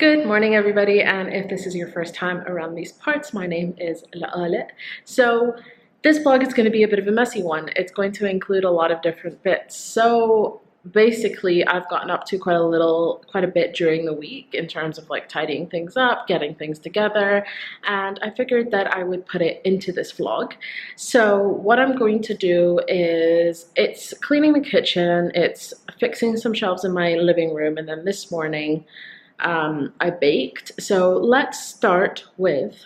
Good morning, everybody, and if this is your first time around these parts, my name is La'ale. So this vlog is going to be a bit of a messy one. It's going to include a lot of different bits. So basically, I've gotten up to quite a bit during the week in terms of like tidying things up, getting things together, and I figured that I would put it into this vlog. So what I'm going to do is, it's cleaning the kitchen, it's fixing some shelves in my living room, and then this morning I baked. So let's start with,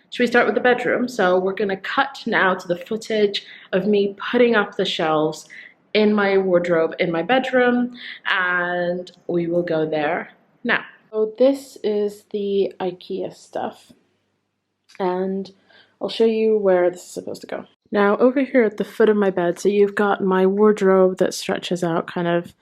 should we start with the bedroom? So we're gonna cut now to the footage of me putting up the shelves in my wardrobe in my bedroom, and we will go there now. So this is the IKEA stuff, and I'll show you where this is supposed to go. Now over here at the foot of my bed, so you've got my wardrobe that stretches out kind of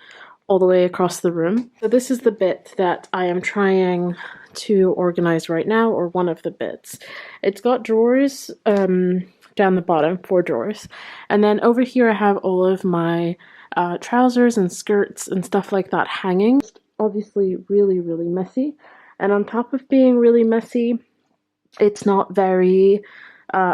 all the way across the room. So this is the bit that I am trying to organize right now, or one of the bits. It's got drawers down the bottom, 4 drawers. And then over here I have all of my trousers and skirts and stuff like that hanging. Obviously really, really messy. And on top of being really messy, it's not very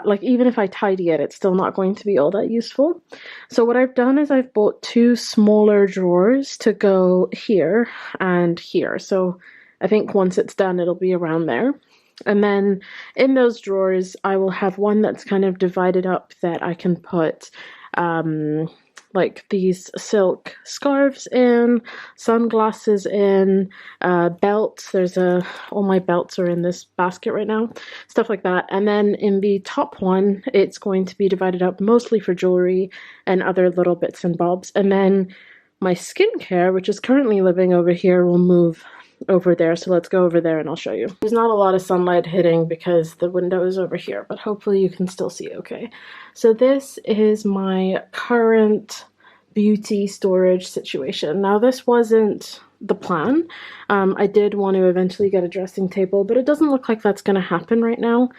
like, even if I tidy it, it's still not going to be all that useful. So what I've done is I've bought 2 smaller drawers to go here and here. So I think once it's done, it'll be around there. And then in those drawers, I will have one that's kind of divided up that I can put like these silk scarves in, sunglasses in, belts. All my belts are in this basket right now, stuff like that. And then in the top one, it's going to be divided up mostly for jewelry and other little bits and bobs. And then my skincare, which is currently living over here, will move over there. So let's go over there and I'll show you. There's not a lot of sunlight hitting because the window is over here, but hopefully you can still see okay. So this is my current beauty storage situation. Now this wasn't the plan. I did want to eventually get a dressing table, but it doesn't look like that's going to happen right now.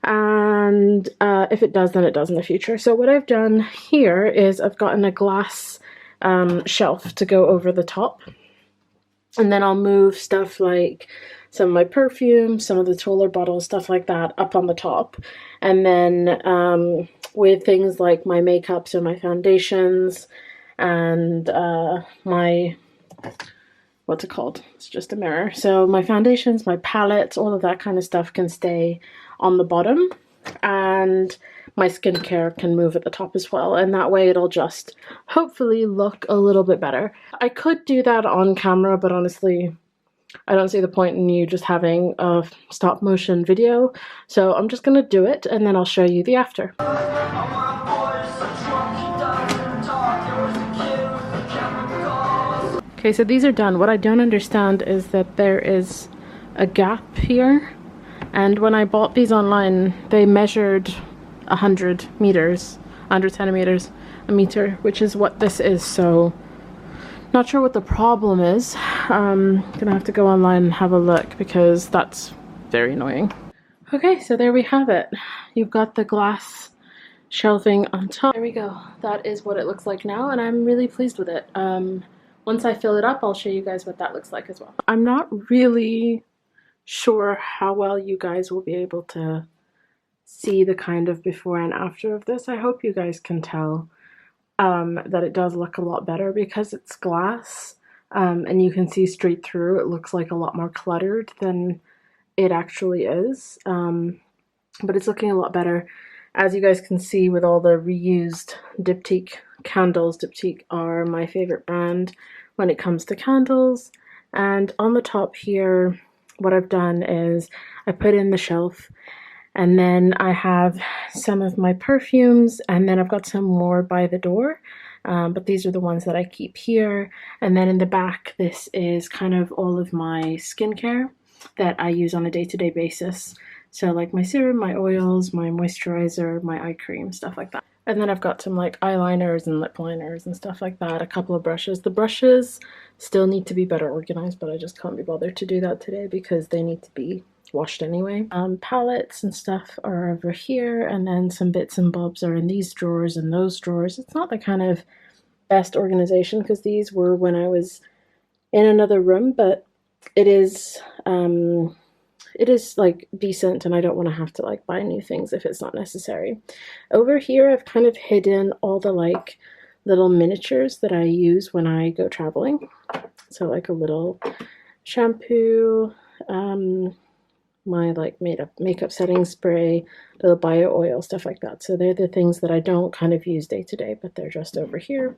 And if it does, then it does in the future. So what I've done here is I've gotten a glass shelf to go over the top. And then I'll move stuff like some of my perfume, some of the Toller bottles, stuff like that up on the top. And then with things like my makeups and my foundations and my, what's it called? It's just a mirror. So my foundations, my palettes, all of that kind of stuff can stay on the bottom. And my skincare can move at the top as well, and that way it'll just hopefully look a little bit better. I could do that on camera, but honestly, I don't see the point in you just having a stop motion video, so I'm just gonna do it and then I'll show you the after. Okay, so these are done. What I don't understand is that there is a gap here, and when I bought these online, they measured 100 meters, 100 centimeters a meter, which is what this is. So not sure what the problem is. Gonna have to go online and have a look because that's very annoying. Okay, so there we have it. You've got the glass shelving on top. There we go. That is what it looks like now, and I'm really pleased with it. Once I fill it up, I'll show you guys what that looks like as well. I'm not really sure how well you guys will be able to see the kind of before and after of this. I hope you guys can tell that it does look a lot better because it's glass and you can see straight through. It looks like a lot more cluttered than it actually is, but it's looking a lot better, as you guys can see, with all the reused Diptyque candles. Diptyque are my favorite brand when it comes to candles. And on the top here, what I've done is I put in the shelf, and then I have some of my perfumes, and then I've got some more by the door, but these are the ones that I keep here. And then in the back, this is kind of all of my skincare that I use on a day-to-day basis. So like my serum, my oils, my moisturizer, my eye cream, stuff like that. And then I've got some like eyeliners and lip liners and stuff like that, a couple of brushes. The brushes still need to be better organized, but I just can't be bothered to do that today because they need to be washed anyway. Palettes and stuff are over here, and then some bits and bobs are in these drawers and those drawers. It's not the kind of best organization because these were when I was in another room, but it is it is like decent, and I don't want to have to like buy new things if it's not necessary. Over here I've kind of hidden all the like little miniatures that I use when I go traveling. So like a little shampoo, my like makeup setting spray, little bio oil, stuff like that. So they're the things that I don't kind of use day to day, but they're just over here.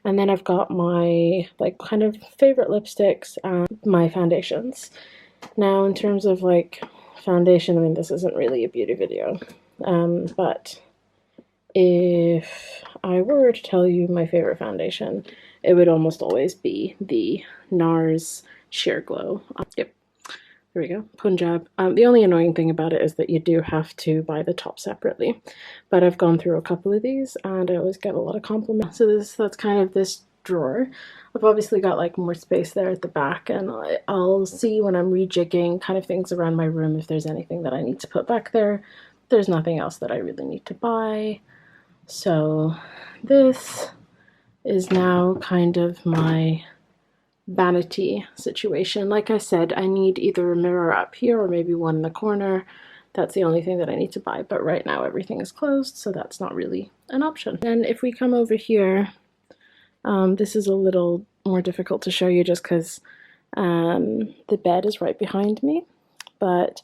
And then I've got my like kind of favorite lipsticks and my foundations. Now in terms of like foundation, I mean this isn't really a beauty video, but if I were to tell you my favorite foundation, it would almost always be the NARS Sheer Glow. Yep, there we go, Punjab. The only annoying thing about it is that you do have to buy the top separately, but I've gone through a couple of these and I always get a lot of compliments. So that's kind of this drawer. I've obviously got like more space there at the back, and I'll see when I'm rejigging kind of things around my room if there's anything that I need to put back there. There's nothing else that I really need to buy. So this is now kind of my vanity situation. Like I said, I need either a mirror up here or maybe one in the corner. That's the only thing that I need to buy, but right now everything is closed, so that's not really an option. And if we come over here, this is a little more difficult to show you just because the bed is right behind me, but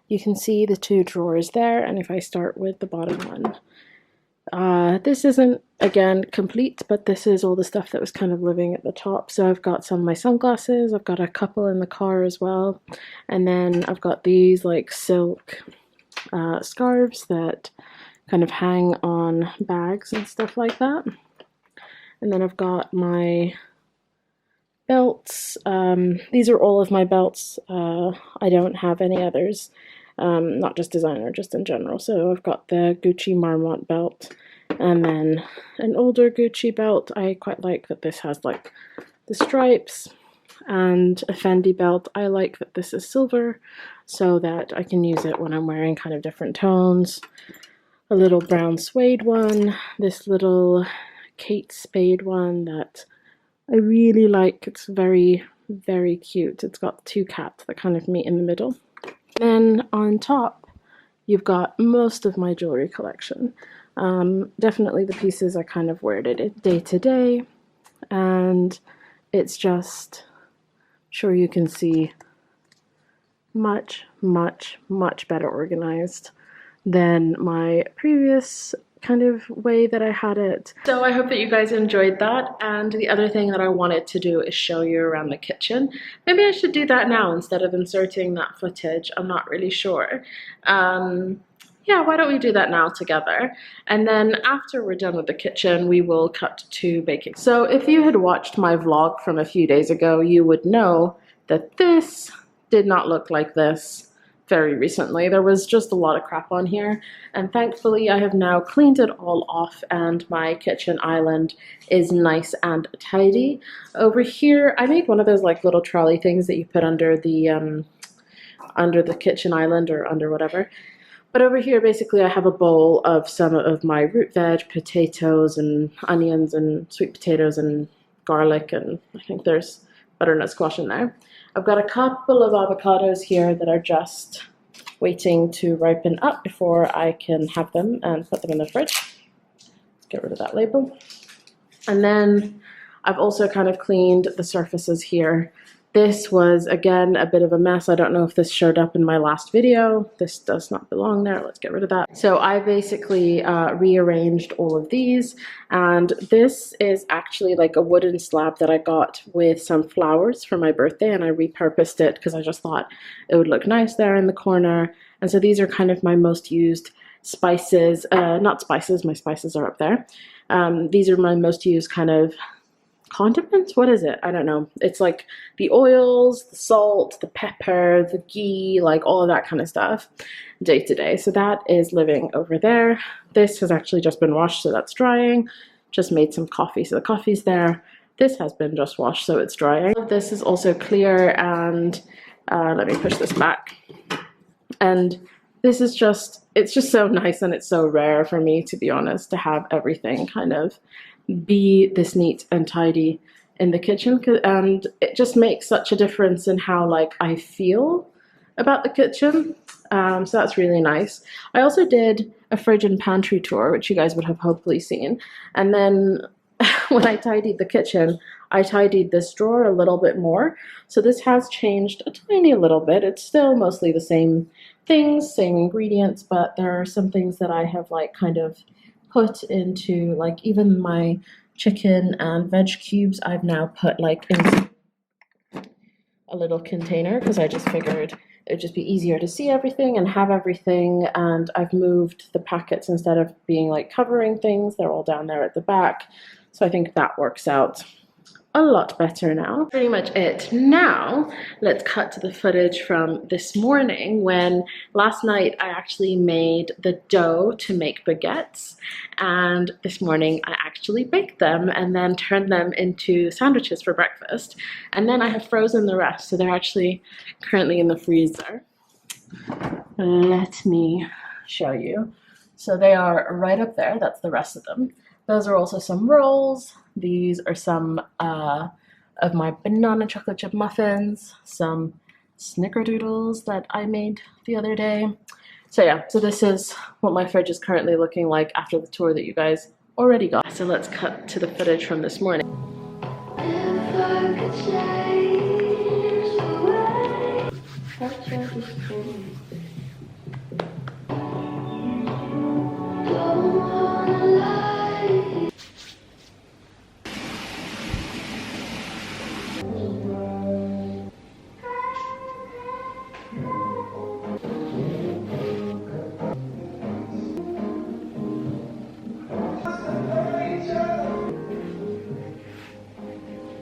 you can see the two drawers there. And if I start with the bottom one, this isn't, again, complete, but this is all the stuff that was kind of living at the top. So I've got some of my sunglasses, I've got a couple in the car as well, and then I've got these like silk scarves that kind of hang on bags and stuff like that. And then I've got my belts. These are all of my belts. I don't have any others, not just designer, just in general. So I've got the Gucci Marmont belt, and then an older Gucci belt. I quite like that this has like the stripes, and a Fendi belt. I like that this is silver so that I can use it when I'm wearing kind of different tones. A little brown suede one, this little Kate Spade one that I really like. It's very, very cute. It's got two cats that kind of meet in the middle. Then on top, you've got most of my jewelry collection. Definitely the pieces I kind of wear it day to day, and it's just, sure you can see, much, much, much better organized than my previous kind of way that I had it. So I hope that you guys enjoyed that, and the other thing that I wanted to do is show you around the kitchen. Maybe I should do that now instead of inserting that footage. I'm not really sure. Yeah, why don't we do that now together? And then after we're done with the kitchen, we will cut to baking. So if you had watched my vlog from a few days ago, you would know that this did not look like this very recently. There was just a lot of crap on here, and thankfully I have now cleaned it all off and my kitchen island is nice and tidy. Over here I made one of those like little trolley things that you put under the kitchen island or under whatever. But over here basically I have a bowl of some of my root veg, potatoes and onions and sweet potatoes and garlic, and I think there's butternut squash in there. I've got a couple of avocados here that are just waiting to ripen up before I can have them and put them in the fridge. Let's get rid of that label. And then I've also kind of cleaned the surfaces here. This was, again, a bit of a mess. I don't know if this showed up in my last video. This does not belong there. Let's get rid of that. So I basically rearranged all of these, and this is actually like a wooden slab that I got with some flowers for my birthday, and I repurposed it because I just thought it would look nice there in the corner. And so these are kind of my most used spices, not spices, my spices are up there. These are my most used kind of condiments. What is it? I don't know. It's like the oils, the salt, the pepper, the ghee, like all of that kind of stuff day to day. So that is living over there. This has actually just been washed, so that's drying. Just made some coffee, so the coffee's there. This has been just washed, so it's drying. This is also clear, and let me push this back. And this is just, it's just so nice, and it's so rare for me, to be honest, to have everything kind of be this neat and tidy in the kitchen, and it just makes such a difference in how like I feel about the kitchen. So that's really nice. I also did a fridge and pantry tour, which you guys would have hopefully seen. And then when I tidied the kitchen, I tidied this drawer a little bit more. So this has changed a tiny little bit. It's still mostly the same things, same ingredients, but there are some things that I have like kind of put into, like even my chicken and veg cubes I've now put like in a little container, because I just figured it would just be easier to see everything and have everything. And I've moved the packets, instead of being like covering things, they're all down there at the back. So I think that works out a lot better now. Pretty much it. Now let's cut to the footage from this morning, when last night I actually made the dough to make baguettes, and this morning I actually baked them and then turned them into sandwiches for breakfast, and then I have frozen the rest, so they're actually currently in the freezer. Let me show you. So they are right up there. That's the rest of them. Those are also some rolls. These are some of my banana chocolate chip muffins, some snickerdoodles that I made the other day. So yeah, so this is what my fridge is currently looking like after the tour that you guys already got. So let's cut to the footage from this morning. If I could change the way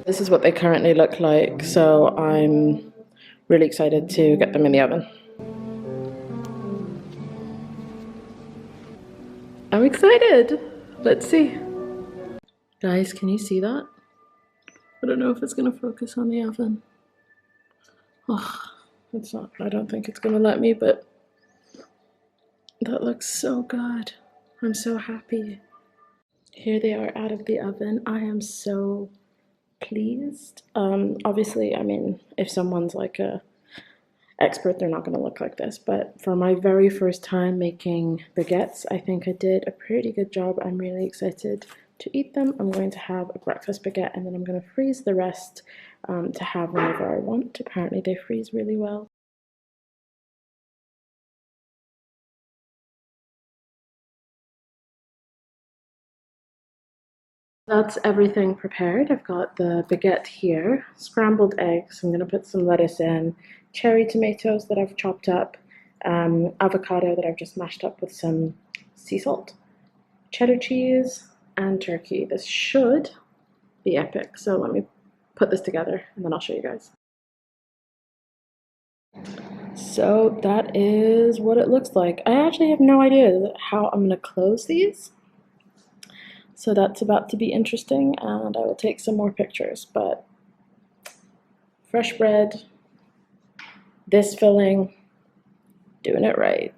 This is what they currently look like, so I'm really excited to get them in the oven. I'm excited! Let's see. Guys, can you see that? I don't know if it's gonna focus on the oven. Oh, it's not. I don't think it's gonna let me, but that looks so good. I'm so happy. Here they are out of the oven. I am so pleased. Obviously, I mean, if someone's like a expert, they're not going to look like this, but for my very first time making baguettes, I think I did a pretty good job. I'm really excited to eat them. I'm going to have a breakfast baguette, and then I'm going to freeze the rest to have whenever I want. Apparently they freeze really well. That's everything prepared. I've got the baguette here, scrambled eggs. I'm going to put some lettuce in, cherry tomatoes that I've chopped up, avocado that I've just mashed up with some sea salt, cheddar cheese, and turkey. This should be epic. So let me put this together and then I'll show you guys. So that is what it looks like. I actually have no idea how I'm going to close these. So that's about to be interesting, and I will take some more pictures, but fresh bread, this filling, doing it right.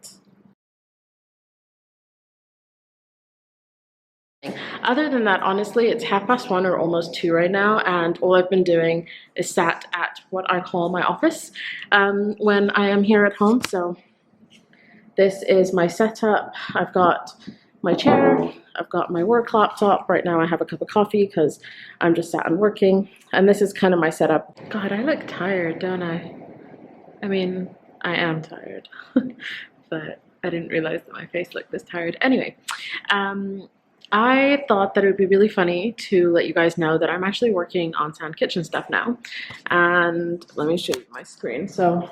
Other than that, honestly, it's 1:30 or almost 2 right now, and all I've been doing is sat at what I call my office when I am here at home. So this is my setup. I've got my chair, I've got my work laptop. Right now I have a cup of coffee because I'm just sat and working, and this is kind of my setup. God, I look tired, don't I? I mean, I am tired, but I didn't realize that my face looked this tired. Anyway, I thought that it would be really funny to let you guys know that I'm actually working on Sound Kitchen stuff now, and let me show you my screen. So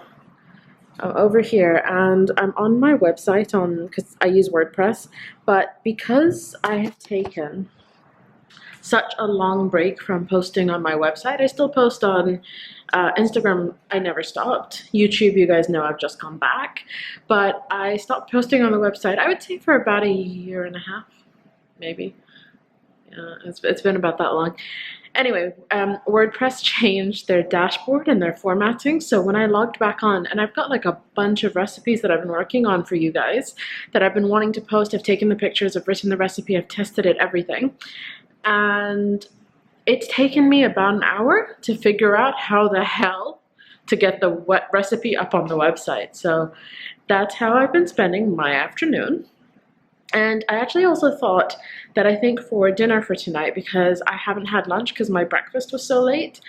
I'm over here and I'm on my website because I use WordPress, but because I have taken such a long break from posting on my website, I still post on Instagram. I never stopped. YouTube, you guys know I've just come back, but I stopped posting on the website, I would say, for about 1.5 years, maybe. Yeah, it's been about that long. Anyway, WordPress changed their dashboard and their formatting, so when I logged back on, and I've got like a bunch of recipes that I've been working on for you guys that I've been wanting to post. I've taken the pictures, I've written the recipe, I've tested it, everything. And it's taken me about an hour to figure out how the hell to get the recipe up on the website. So that's how I've been spending my afternoon. And I actually also thought that I think for dinner for tonight, because I haven't had lunch because my breakfast was so late,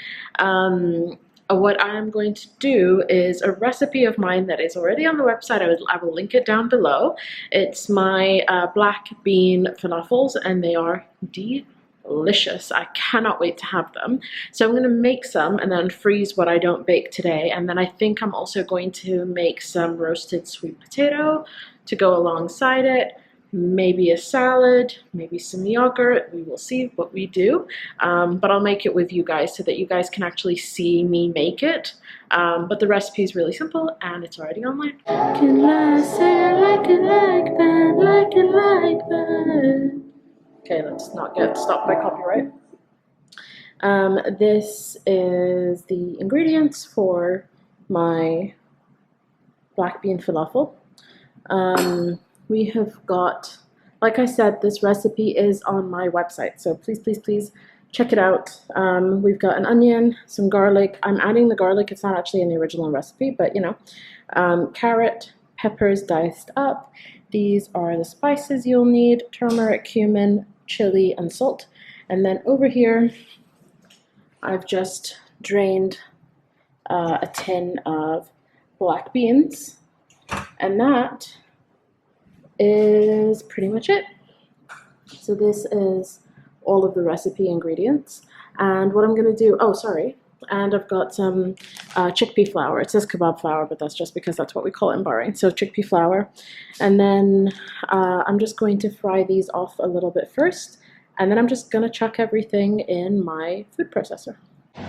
what I'm going to do is a recipe of mine that is already on the website. I will link it down below. It's my black bean falafels, and they are delicious. I cannot wait to have them. So I'm going to make some and then freeze what I don't bake today. And then I think I'm also going to make some roasted sweet potato to go alongside it. Maybe a salad, maybe some yogurt. We will see what we do, but I'll make it with you guys so that you guys can actually see me make it. But the recipe is really simple and it's already online. Can I say I like it like that, like it like that? Okay, let's not get stopped by copyright. This is the ingredients for my black bean falafel. We have got, like I said, this recipe is on my website, so please, please, please check it out. We've got an onion, some garlic. I'm adding the garlic. It's not actually in the original recipe, but you know, carrot, peppers diced up. These are the spices you'll need: turmeric, cumin, chili, and salt. And then over here, I've just drained a tin of black beans, and that is pretty much it. So this is all of the recipe ingredients, and what I'm going to do, oh sorry, and I've got some chickpea flour. It says kebab flour, but that's just because that's what we call it in Bahrain. So chickpea flour, and then I'm just going to fry these off a little bit first, and then I'm just going to chuck everything in my food processor.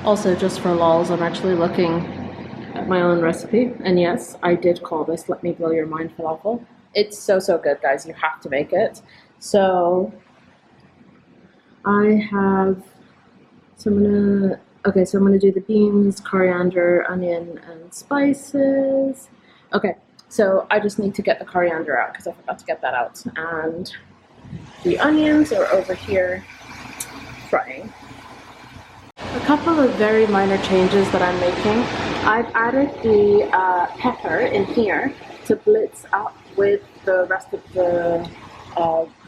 Also, just for lols, I'm actually looking at my own recipe, and yes, I did call this Let Me Blow Your Mind Falafel. It's so, so good, guys. You have to make it. So I have, so I'm gonna do the beans, coriander, onion, and spices. Okay, so I just need to get the coriander out because I forgot to get that out. And the onions are over here frying. A couple of very minor changes that I'm making. I've added the pepper in here to blitz up with the rest of the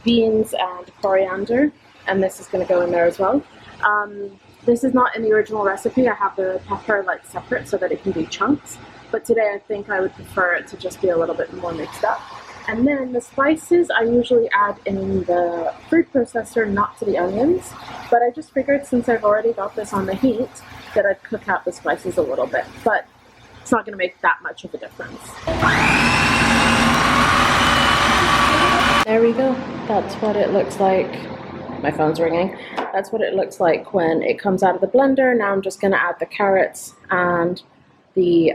beans and coriander, and this is going to go in there as well. This is not in the original recipe. I have the pepper like separate so that it can be chunks, but today I think I would prefer it to just be a little bit more mixed up. And then the spices I usually add in the food processor, not to the onions, but I just figured since I've already got this on the heat that I'd cook out the spices a little bit, but it's not going to make that much of a difference. There we go. That's what it looks like. My phone's ringing. That's what it looks like when it comes out of the blender. Now I'm just going to add the carrots and the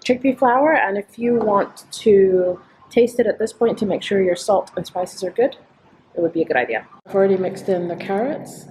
chickpea flour, and if you want to taste it at this point to make sure your salt and spices are good, it would be a good idea. I've already mixed in the carrots,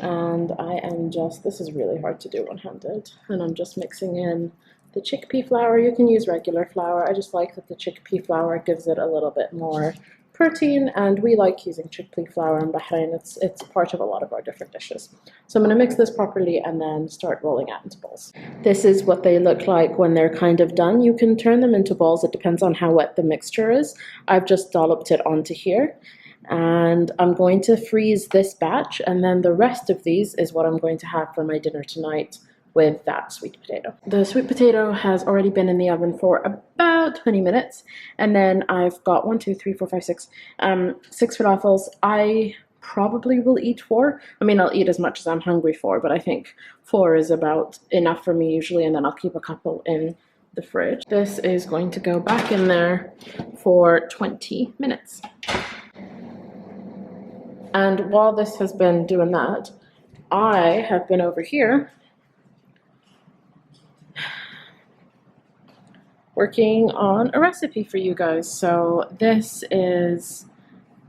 and I am just, this is really hard to do one-handed, and I'm just mixing in the chickpea flour. You can use regular flour. I just like that the chickpea flour gives it a little bit more protein, and we like using chickpea flour in Bahrain. It's part of a lot of our different dishes. So I'm going to mix this properly and then start rolling out into balls. This is what they look like when they're kind of done. You can turn them into balls. It depends on how wet the mixture is. I've just dolloped it onto here, and I'm going to freeze this batch, and then the rest of these is what I'm going to have for my dinner tonight with that sweet potato. The sweet potato has already been in the oven for about 20 minutes, and then I've got 6 falafels. I probably will eat 4. I mean, I'll eat as much as I'm hungry for, but I think 4 is about enough for me usually, and then I'll keep a couple in the fridge. This is going to go back in there for 20 minutes. And while this has been doing that, I have been over here working on a recipe for you guys. So this is,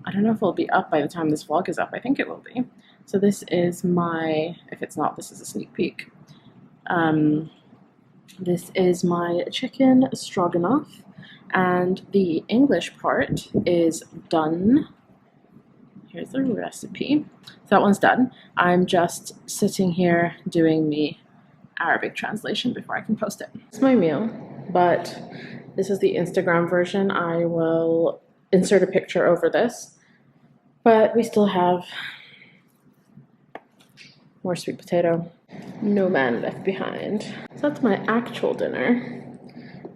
I don't know if it'll be up by the time this vlog is up. I think it will be. So this is my, if it's not, this is a sneak peek. This is my chicken stroganoff, and the English part is done. here's the recipe. So that one's done. I'm just sitting here doing the Arabic translation before I can post it. It's my meal, but this is the Instagram version. I will insert a picture over this, but we still have more sweet potato. No man left behind. So that's my actual dinner.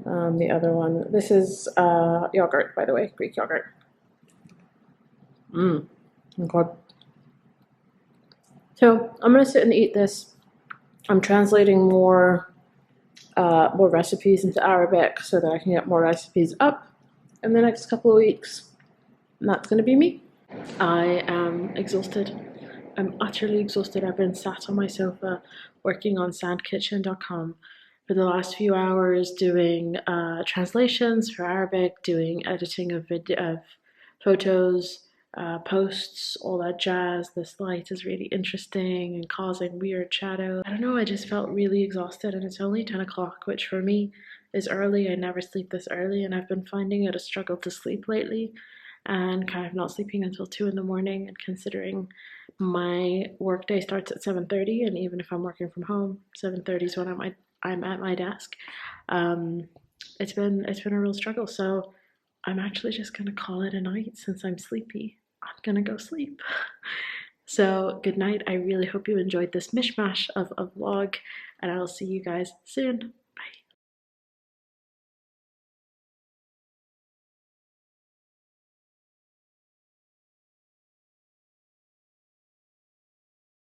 The other one, this is yogurt, by the way, Greek yogurt. Okay. So I'm gonna sit and eat this. I'm translating more recipes into Arabic so that I can get more recipes up in the next couple of weeks. And that's gonna be me. I am exhausted. I'm utterly exhausted. I've been sat on my sofa working on sandkitchen.com for the last few hours, doing translations for Arabic, doing editing of photos, posts, all that jazz. This light is really interesting and causing weird shadow. I don't know, I just felt really exhausted, and it's only 10 o'clock, which for me is early. I never sleep this early, and I've been finding it a struggle to sleep lately, and kind of not sleeping until 2 in the morning. And considering my work day starts at 7:30, and even if I'm working from home, 7:30 is when I'm at my desk. It's been a real struggle. So I'm actually just gonna call it a night since I'm sleepy. I'm gonna go sleep. So good night. I really hope you enjoyed this mishmash of a vlog, and I will see you guys soon.